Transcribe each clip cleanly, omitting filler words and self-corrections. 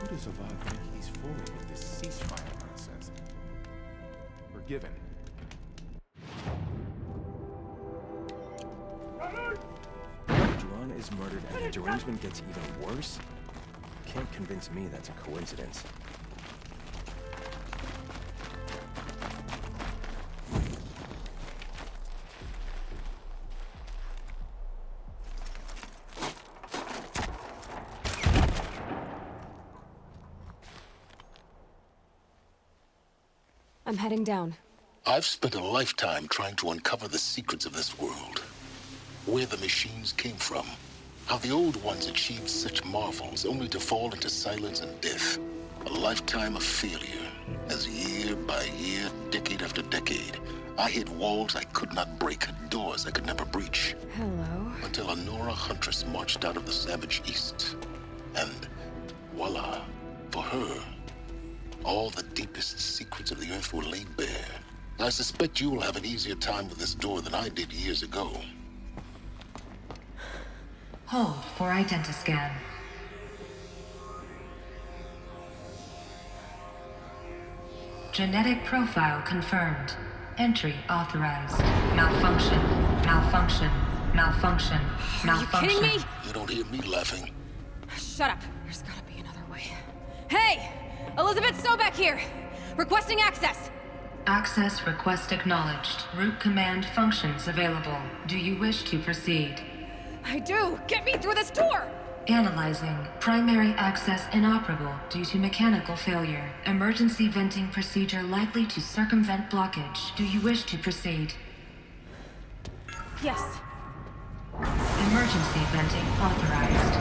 How does Avad think he's fooling with this ceasefire nonsense? Forgiven. Juan is murdered and the derangement gets even worse? Can't convince me that's a coincidence. I'm heading down. I've spent a lifetime trying to uncover the secrets of this world. Where the machines came from. How the old ones achieved such marvels only to fall into silence and death. A lifetime of failure. As year by year, decade after decade, I hit walls I could not break, doors I could never breach. Hello. Until a Nora huntress marched out of the savage east. And voila, for her, all the deepest secrets of the earth were laid bare. I suspect you will have an easier time with this door than I did years ago. Hold for identiscan. Genetic profile confirmed. Entry authorized. Malfunction. Malfunction. Malfunction. Malfunction. Are you kidding me? You don't hear me laughing. Shut up. There's gotta be another way. Hey! Elizabeth Sobeck here! Requesting access! Access request acknowledged. Root command functions available. Do you wish to proceed? I do! Get me through this door! Analyzing. Primary access inoperable due to mechanical failure. Emergency venting procedure likely to circumvent blockage. Do you wish to proceed? Yes. Emergency venting authorized.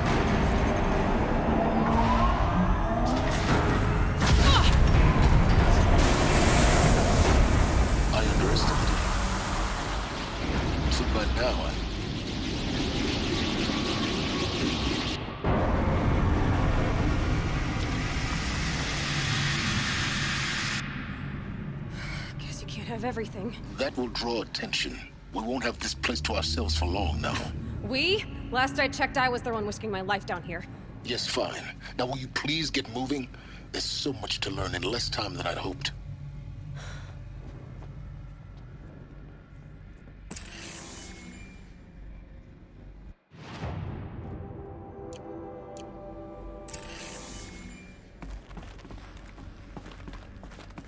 I underestimated you. So by now, Guess you can't have everything. that will draw attention. We won't have this place to ourselves for long now. We? Last I checked, I was the one risking my life down here. Yes, fine. Now will you please get moving? There's so much to learn in less time than I'd hoped.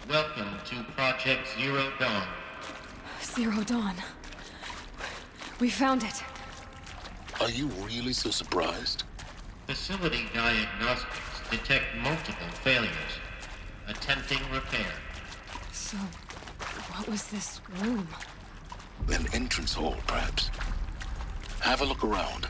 Welcome to Project Zero Dawn. Zero Dawn. We found it. Are you really so surprised? Facility diagnostics detect multiple failures. Attempting repair. So, what was this room? An entrance hall, perhaps. Have a look around.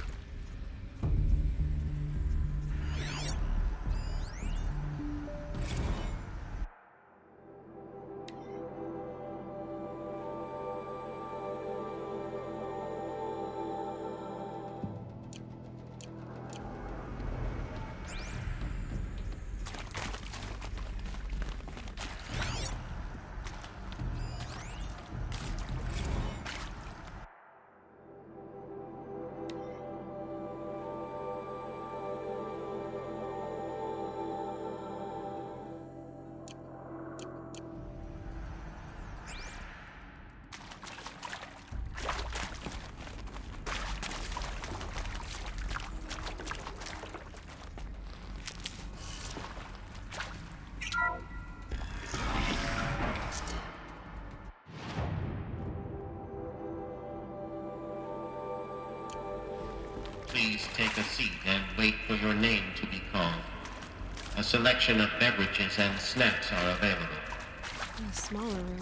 Please take a seat and wait for your name to be called. A selection of beverages and snacks are available. A smaller room.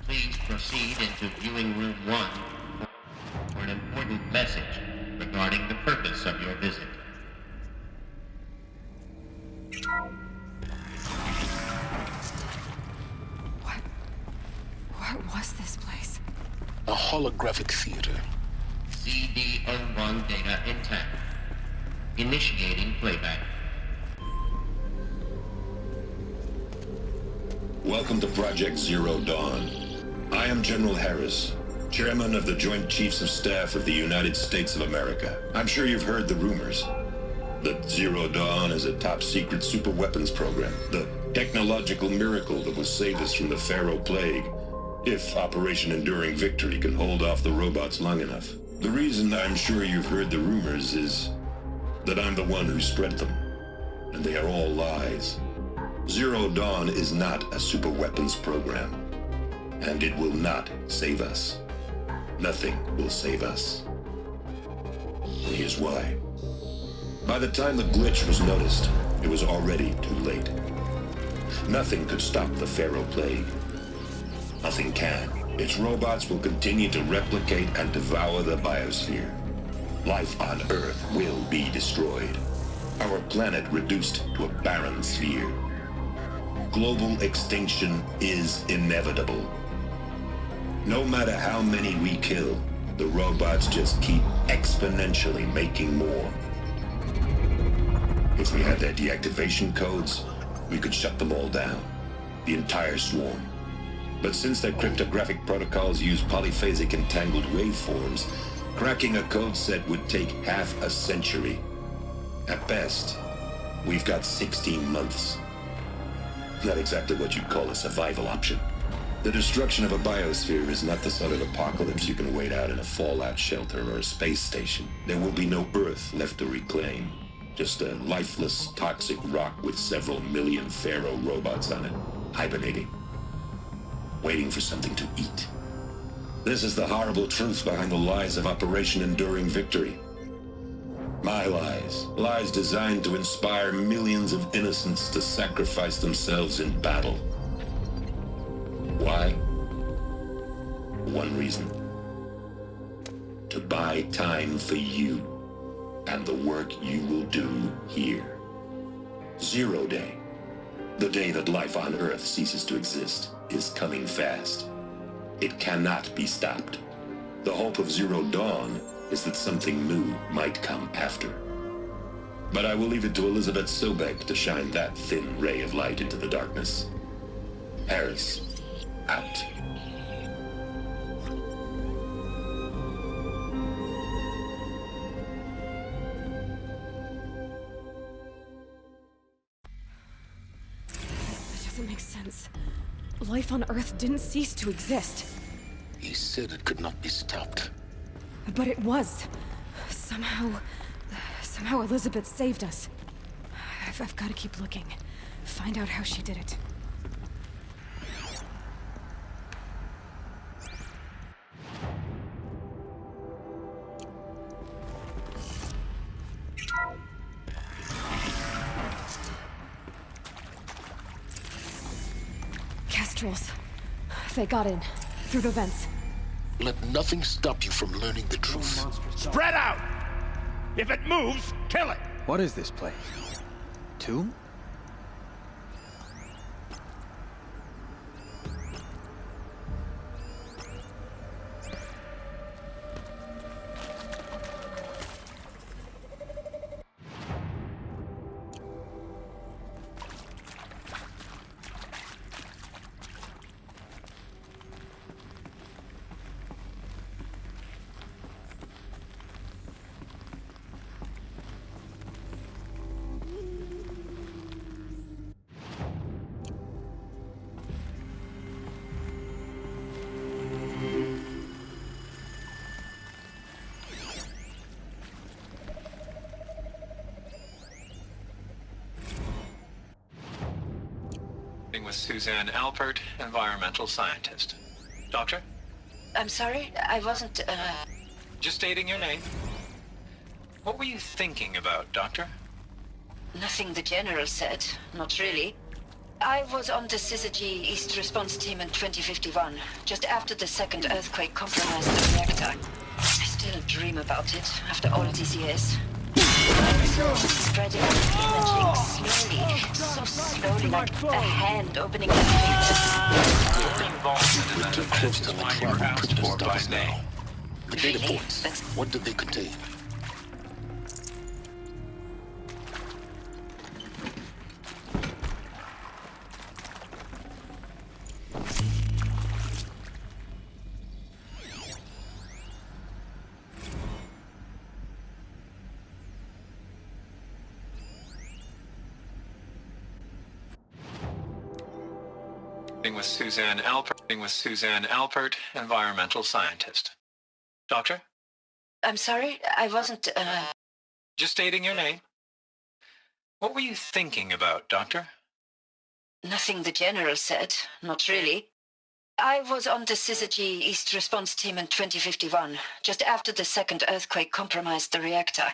Please proceed into viewing room 1 for an important message regarding the purpose of your visit. What was this place? A holographic theater. CD01 data intact. Initiating playback. Welcome to Project Zero Dawn. I am General Harris, Chairman of the Joint Chiefs of Staff of the United States of America. I'm sure you've heard the rumors that Zero Dawn is a top-secret superweapons program, the technological miracle that will save us from the Pharaoh Plague, if Operation Enduring Victory can hold off the robots long enough. The reason I'm sure you've heard the rumors is that I'm the one who spread them, and they are all lies. Zero Dawn is not a superweapons program, and it will not save us. Nothing will save us. And here's why. By the time the glitch was noticed, it was already too late. Nothing could stop the Pharaoh Plague. Nothing can. Its robots will continue to replicate and devour the biosphere. Life on Earth will be destroyed. Our planet reduced to a barren sphere. Global extinction is inevitable. No matter how many we kill, the robots just keep exponentially making more. If we had their deactivation codes, we could shut them all down. The entire swarm. But since their cryptographic protocols use polyphasic entangled waveforms, cracking a code set would take half a century. At best, we've got 16 months. Not exactly what you'd call a survival option. The destruction of a biosphere is not the sort of apocalypse you can wait out in a fallout shelter or a space station. There will be no Earth left to reclaim. Just a lifeless, toxic rock with several million Pharaoh robots on it, hibernating. Waiting for something to eat. This is the horrible truth behind the lies of Operation Enduring Victory. My lies. Lies designed to inspire millions of innocents to sacrifice themselves in battle. Why? One reason. To buy time for you and the work you will do here. Zero Day. The day that life on Earth ceases to exist is coming fast. It cannot be stopped. The hope of Zero Dawn is that something new might come after. But I will leave it to Elizabeth Sobek to shine that thin ray of light into the darkness. Harris, out. That doesn't make sense. Life on Earth didn't cease to exist. He said it could not be stopped. But it was. Somehow Elizabeth saved us. I've got to keep looking. Find out how she did it. Kestrels. They got in. Through the vents. Let nothing stop you from learning the truth. Spread out! If it moves, kill it! What is this place? Tomb? With Suzanne Alpert, environmental scientist. Doctor? I'm sorry, I wasn't, Just stating your name. What were you thinking about, Doctor? Nothing the General said. Not really. I was on the Scissor G East Response Team in 2051, just after the second earthquake compromised the reactor. I still dream about it after all these years. Spreading out imaging slowly, so slowly, like a hand opening its fingers. Your involvement in that Too event close is to why you were electronic asked primitive for by stuff name. now. The data Really? points, That's- what did they contain? With Suzanne Alpert, environmental scientist. Doctor? I'm sorry, I wasn't, Just stating your name. What were you thinking about, Doctor? Nothing the General said, not really. I was on the Scissor G East Response Team in 2051, just after the second earthquake compromised the reactor.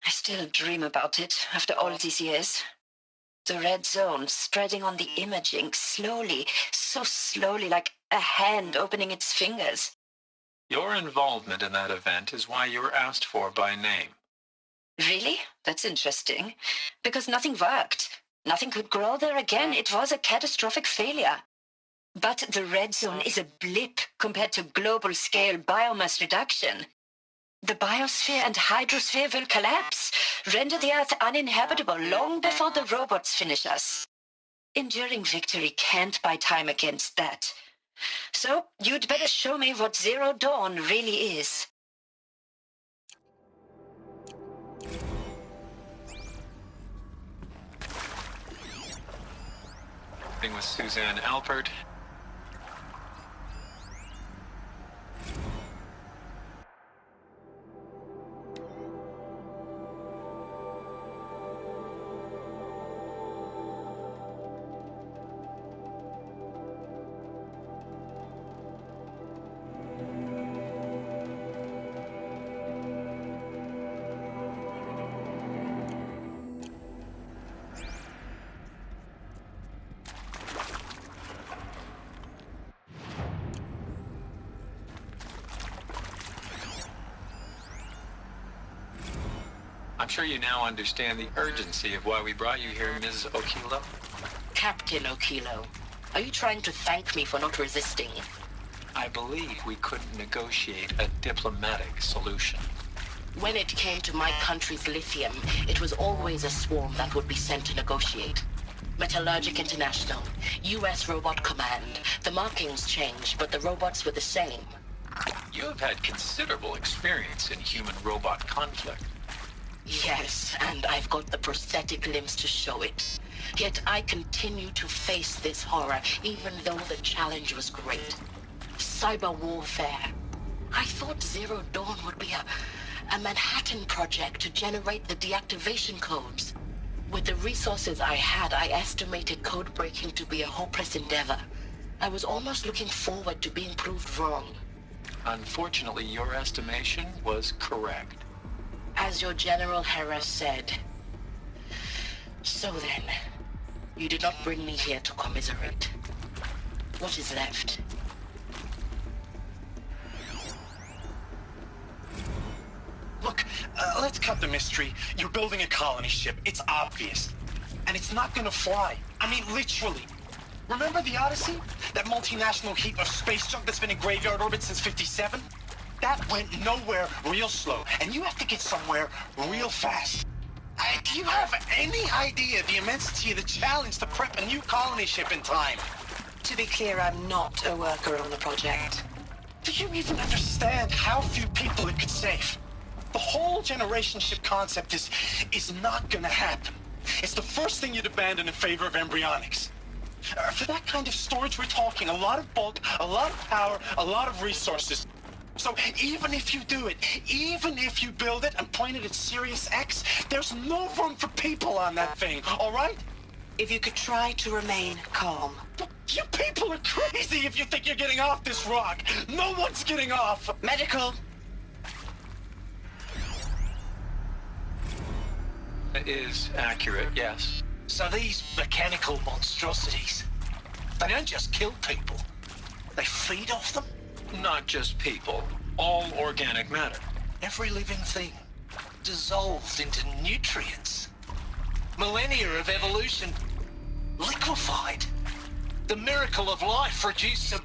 I still dream about it after all these years. The red zone spreading on the imaging slowly, so slowly, like a hand opening its fingers. Your involvement in that event is why you were asked for by name. Really? That's interesting. Because nothing worked. Nothing could grow there again. It was a catastrophic failure. But the red zone is a blip compared to global-scale biomass reduction. The biosphere and hydrosphere will collapse, render the Earth uninhabitable long before the robots finish us. Enduring victory can't buy time against that. So, you'd better show me what Zero Dawn really is. With Suzanne Alpert. I'm sure you now understand the urgency of why we brought you here, Ms. Okilo. Captain Okilo, are you trying to thank me for not resisting? I believe we couldn't negotiate a diplomatic solution. When it came to my country's lithium, it was always a swarm that would be sent to negotiate. Metallurgic International, U.S. Robot Command. The markings changed, but the robots were the same. You have had considerable experience in human-robot conflict. Yes, and I've got the prosthetic limbs to show it. Yet I continue to face this horror, even though the challenge was great. Cyber warfare. I thought Zero Dawn would be a Manhattan project to generate the deactivation codes. With the resources I had, I estimated code breaking to be a hopeless endeavor. I was almost looking forward to being proved wrong. Unfortunately, your estimation was correct. As your General Harris said. So then, you did not bring me here to commiserate. What is left? Look, let's cut the mystery. You're building a colony ship. It's obvious. And it's not gonna fly. I mean, literally. Remember the Odyssey? That multinational heap of space junk that's been in graveyard orbit since 57? That went nowhere real slow. And you have to get somewhere real fast. Do you have any idea the immensity of the challenge to prep a new colony ship in time? To be clear, I'm not a worker on the project. Do you even understand how few people it could save? The whole generation ship concept is not gonna happen. It's the first thing you'd abandon in favor of embryonics. For that kind of storage, we're talking a lot of bulk, a lot of power, a lot of resources. So even if you do it, even if you build it and point it at Sirius X, there's no room for people on that thing, all right? If you could try to remain calm. You people are crazy if you think you're getting off this rock. No one's getting off. Medical. It is accurate, yes. So these mechanical monstrosities, they don't just kill people, they feed off them? Not just people, all organic matter. Every living thing dissolved into nutrients. Millennia of evolution liquefied. The miracle of life reduced some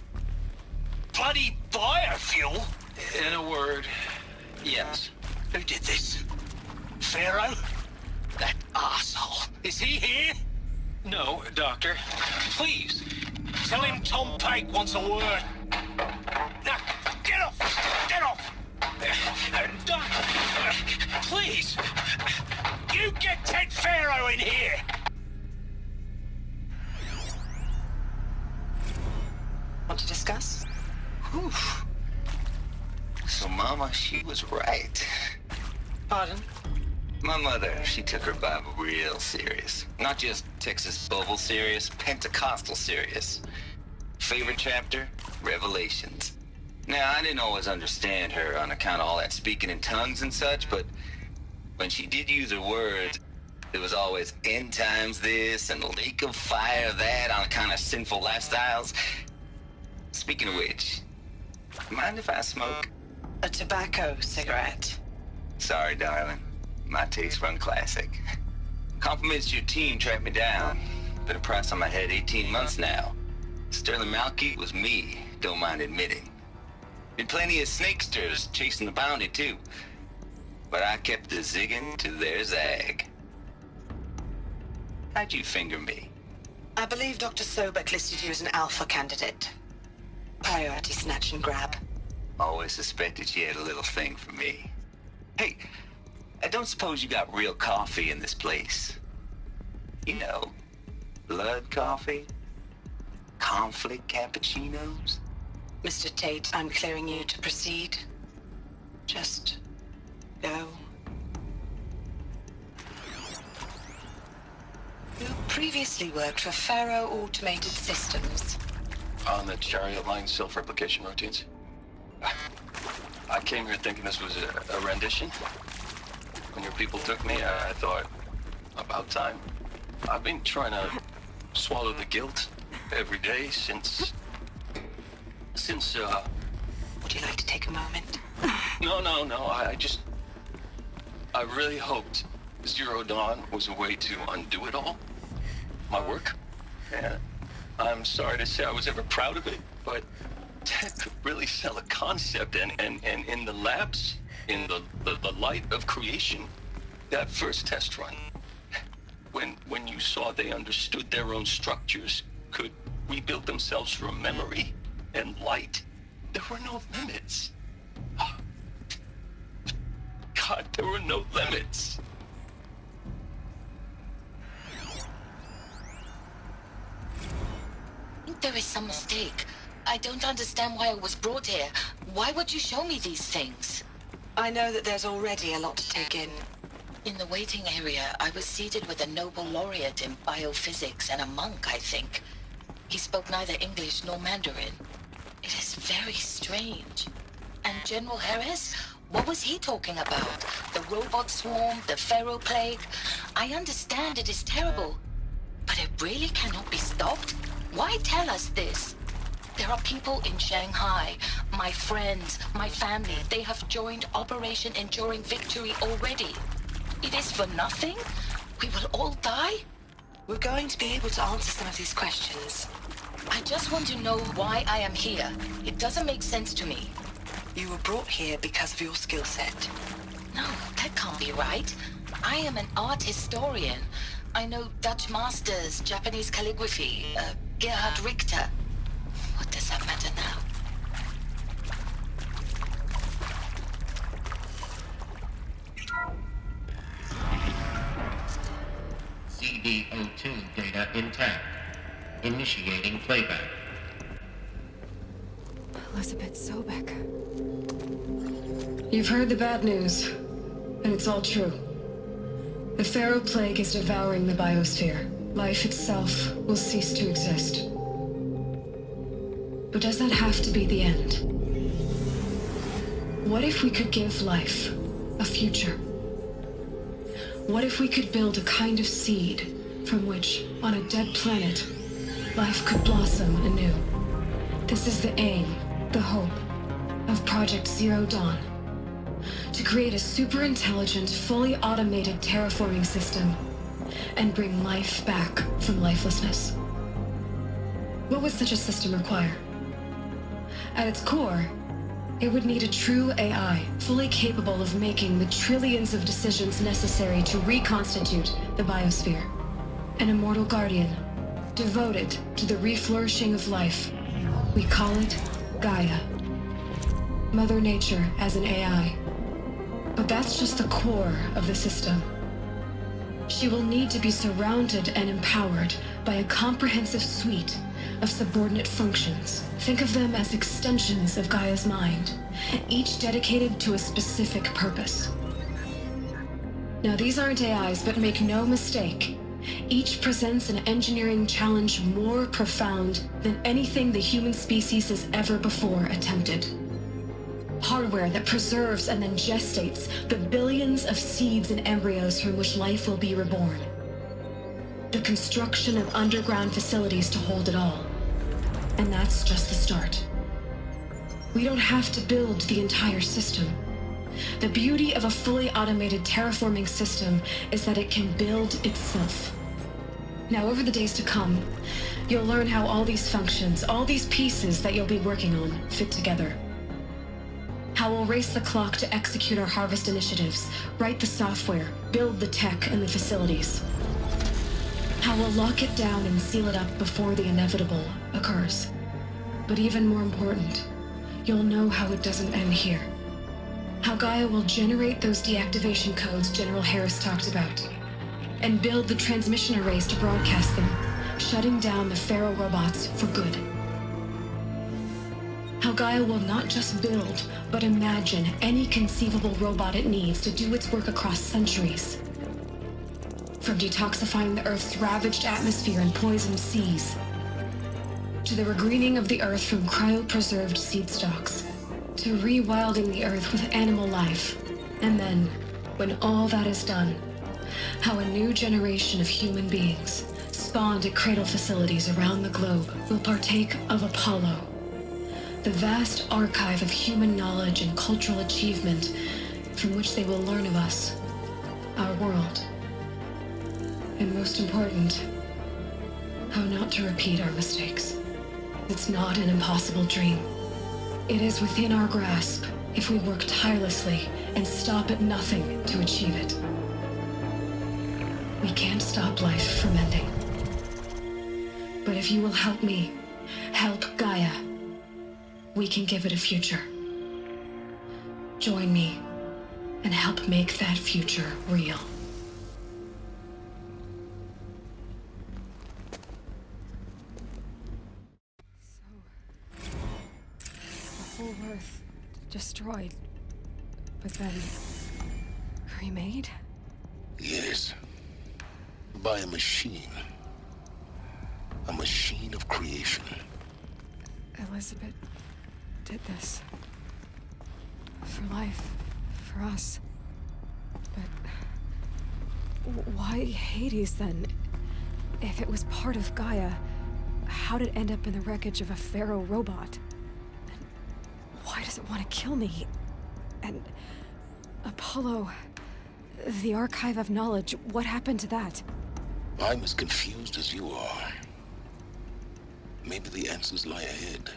bloody biofuel. In a word, yes. Who did this? Pharaoh? That arsehole. Is he here? No, Doctor. Please. Tell him Tom Pate wants a word. Now, get off! Get off! Doctor, please. You get Ted Pharaoh in here! Want to discuss? Whew. So Mama, she was right. Pardon? My mother, she took her Bible real serious. Not just Texas Bible serious, Pentecostal serious. Favorite chapter? Revelations. Now, I didn't always understand her on account of all that speaking in tongues and such, but when she did use her words, there was always end times this and lake of fire that on account of sinful lifestyles. Speaking of which, mind if I smoke? A tobacco cigarette. Sorry, darling. My taste run classic. Compliments to your team tracked me down. Been a price on my head 18 months now. Sterling Malky was me, don't mind admitting. Been plenty of snakesters chasing the bounty, too. But I kept the zigging to their zag. How'd you finger me? I believe Dr. Sobek listed you as an alpha candidate. Priority snatch and grab. Always suspected she had a little thing for me. Hey, I don't suppose you got real coffee in this place. You know, blood coffee? Conflict cappuccinos? Mr. Tate, I'm clearing you to proceed. Just go. You previously worked for Pharaoh Automated Systems. On the Chariot Line self-replication routines. I came here thinking this was a rendition. When your people took me, I thought, about time. I've been trying to swallow the guilt every day since... Would you like to take a moment? No. I really hoped Zero Dawn was a way to undo it all. My work. And I'm sorry to say I was ever proud of it, but Ted could really sell a concept, and in the labs, in the light of creation, that first test run, when you saw they understood their own structures, could rebuild themselves from memory and light, there were no limits. God, there were no limits. There is some mistake. I don't understand why I was brought here. Why would you show me these things? I know that there's already a lot to take in. In the waiting area, I was seated with a Nobel laureate in biophysics and a monk, I think. He spoke neither English nor Mandarin. It is very strange. And General Harris? What was he talking about? The robot swarm, the Pharaoh plague? I understand it is terrible, but it really cannot be stopped? Why tell us this? There are people in Shanghai, my friends, my family. They have joined Operation Enduring Victory already. It is for nothing? We will all die? We're going to be able to answer some of these questions. I just want to know why I am here. It doesn't make sense to me. You were brought here because of your skill set. No, that can't be right. I am an art historian. I know Dutch masters, Japanese calligraphy, Gerhard Richter. What does that matter now? CD02 data intact. Initiating playback. Elizabeth Sobek. You've heard the bad news, and it's all true. The Pharaoh plague is devouring the biosphere. Life itself will cease to exist. But does that have to be the end? What if we could give life a future? What if we could build a kind of seed from which, on a dead planet, life could blossom anew. This is the aim, the hope, of Project Zero Dawn. To create a super-intelligent, fully automated terraforming system and bring life back from lifelessness. What would such a system require? At its core, it would need a true AI, fully capable of making the trillions of decisions necessary to reconstitute the biosphere. An immortal guardian, devoted to the reflourishing of life. We call it Gaia. Mother Nature as an AI. But that's just the core of the system. She will need to be surrounded and empowered by a comprehensive suite of subordinate functions. Think of them as extensions of Gaia's mind, each dedicated to a specific purpose. Now, these aren't AIs, but make no mistake, each presents an engineering challenge more profound than anything the human species has ever before attempted. Hardware that preserves and then gestates the billions of seeds and embryos from which life will be reborn. The construction of underground facilities to hold it all. And that's just the start. We don't have to build the entire system. The beauty of a fully automated terraforming system is that it can build itself. Now, over the days to come, you'll learn how all these functions, all these pieces that you'll be working on, fit together. How we'll race the clock to execute our harvest initiatives, write the software, build the tech and the facilities. How we'll lock it down and seal it up before the inevitable occurs. But even more important, you'll know how it doesn't end here. How Gaia will generate those deactivation codes General Harris talked about, and build the transmission arrays to broadcast them, shutting down the Pharaoh robots for good. How Gaia will not just build, but imagine any conceivable robot it needs to do its work across centuries. From detoxifying the Earth's ravaged atmosphere and poisoned seas, to the regreening of the Earth from cryopreserved seed stalks, to rewilding the Earth with animal life. And then, when all that is done, how a new generation of human beings, spawned at cradle facilities around the globe, will partake of Apollo, the vast archive of human knowledge and cultural achievement from which they will learn of us, our world. And most important, how not to repeat our mistakes. It's not an impossible dream. It is within our grasp if we work tirelessly and stop at nothing to achieve it. We can't stop life from ending. But if you will help me, help Gaia, we can give it a future. Join me and help make that future real. The whole Earth destroyed, but then remade? Yes. By a machine. A machine of creation. Elizabeth did this. For life. For us. But why Hades then? If it was part of Gaia, how did it end up in the wreckage of a Pharaoh robot? And why does it want to kill me? And Apollo, the archive of knowledge, what happened to that? I'm as confused as you are. Maybe the answers lie ahead.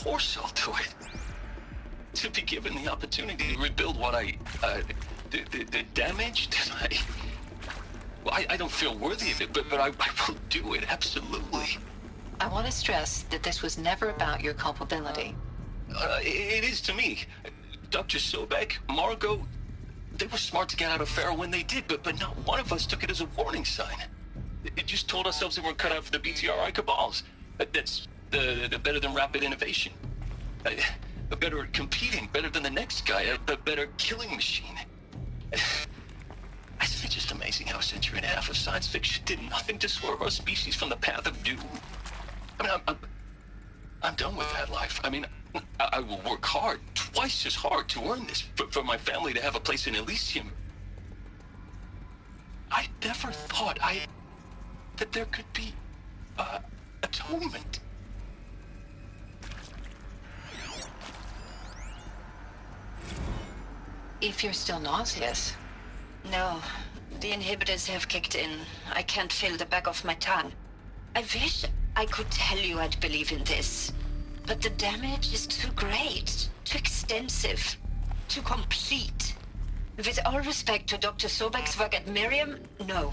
course I'll do it. To be given the opportunity to rebuild what the damage that I don't feel worthy of it, but I will do it, absolutely. I want to stress that this was never about your culpability. It is to me. Dr. Sobek, Margot, they were smart to get out of Pharaoh when they did, but not one of us took it as a warning sign. It just told ourselves that we're cut out for the BTRI cabals. That's the better than rapid innovation. Better at competing, better than the next guy, a better killing machine. Isn't it just amazing how a century and a half of science fiction did nothing to swerve our species from the path of doom? I mean, I'm done with that life. I mean, I will work hard, twice as hard to earn this, for my family to have a place in Elysium. I never thought that there could be atonement. If you're still nauseous. No, the inhibitors have kicked in. I can't feel the back of my tongue. I wish I could tell you I'd believe in this. But the damage is too great, too extensive, too complete. With all respect to Dr. Sobek's work at Miriam, no.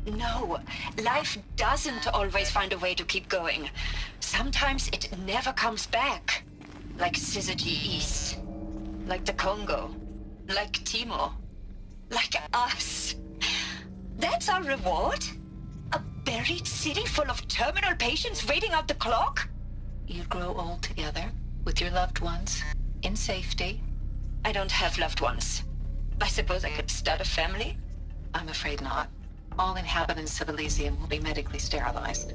No, life doesn't always find a way to keep going. Sometimes it never comes back. Like Syzygy East. Like the Congo. Like Timo. Like us. That's our reward? A buried city full of terminal patients waiting out the clock? You'd grow old together, with your loved ones, in safety. I don't have loved ones. I suppose I could start a family? I'm afraid not. All inhabitants of Elysium will be medically sterilized.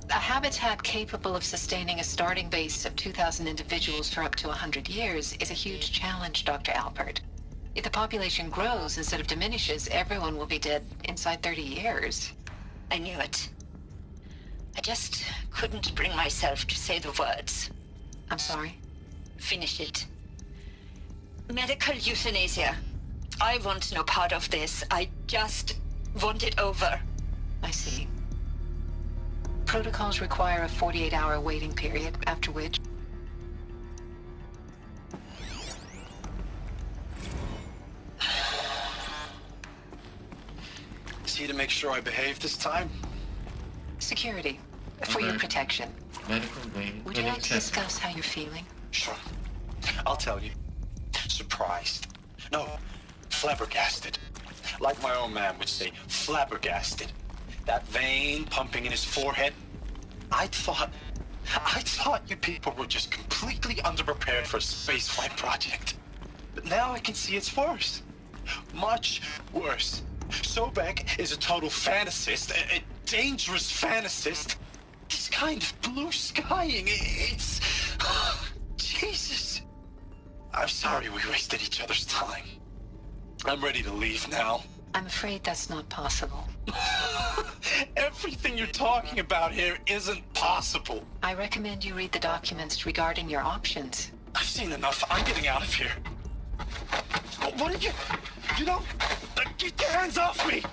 A habitat capable of sustaining a starting base of 2,000 individuals for up to 100 years is a huge challenge, Dr. Alpert. If the population grows instead of diminishes, everyone will be dead inside 30 years. I knew it. I just couldn't bring myself to say the words. I'm sorry? Finish it. Medical euthanasia. I want no part of this. I just want it over. I see. Protocols require a 48-hour waiting period, after which... Is he to make sure I behave this time? Security. For your protection. Medical wing. Would you like to discuss how you're feeling? Sure. I'll tell you. Surprised. No, flabbergasted. Like my own man would say, flabbergasted. That vein pumping in his forehead. I thought you people were just completely underprepared for a spaceflight project. But now I can see it's worse. Much worse. Sobek is a total fantasist, a dangerous fantasist. This kind of blue skying, it's... Jesus. I'm sorry we wasted each other's time. I'm ready to leave now. I'm afraid that's not possible. Everything you're talking about here isn't possible. I recommend you read the documents regarding your options. I've seen enough. I'm getting out of here. What are you... You don't... Get your hands off me!